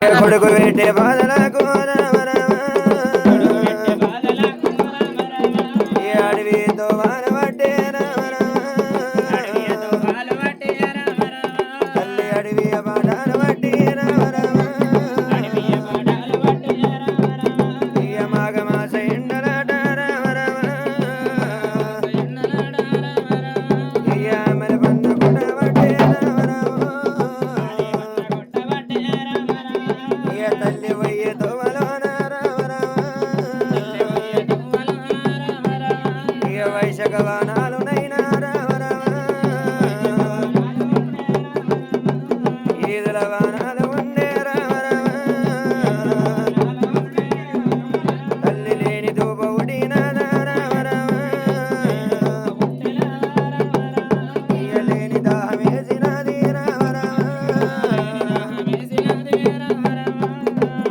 కొడుకు పెట్టే బాధలకు అడవితో బాధపట్టే తల్లి అడవి బాధలు పట్టి మాఘమాస ఎండలాట మరి బంధు కుటబట్టే తల్లి వయ్యే తోమలోన వైశక వానాలు నైనా ఈదుల వానాలు ఉండే తల్లి లేని దూప ఉడిన లేని దాహమేసినది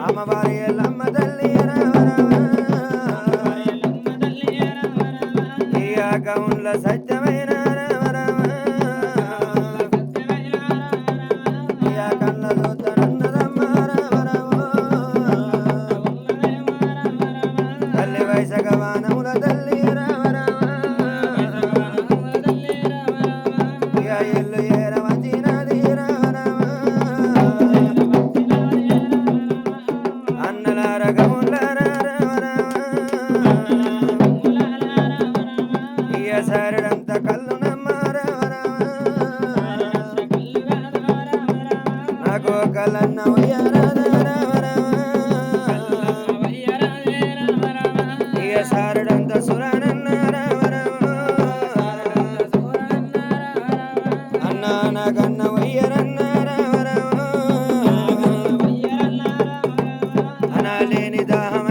అమ్మవారి ఎల్లమ్మ తల్లి గౌన్ల సత్యమైన కళ్ళ చూద్దనన్నదమ్మ తల్లి వైశక వానముల తల్లి ఇల్లు ఏర వచ్చినది అన్నలార గౌన్లార సరడంత కళ్ళు నమ్మారా నాకు కలన్న సారడంత సురానన్నారా అన్నా నాకన్న వయ్యరన్నారా అనలేని దాహమ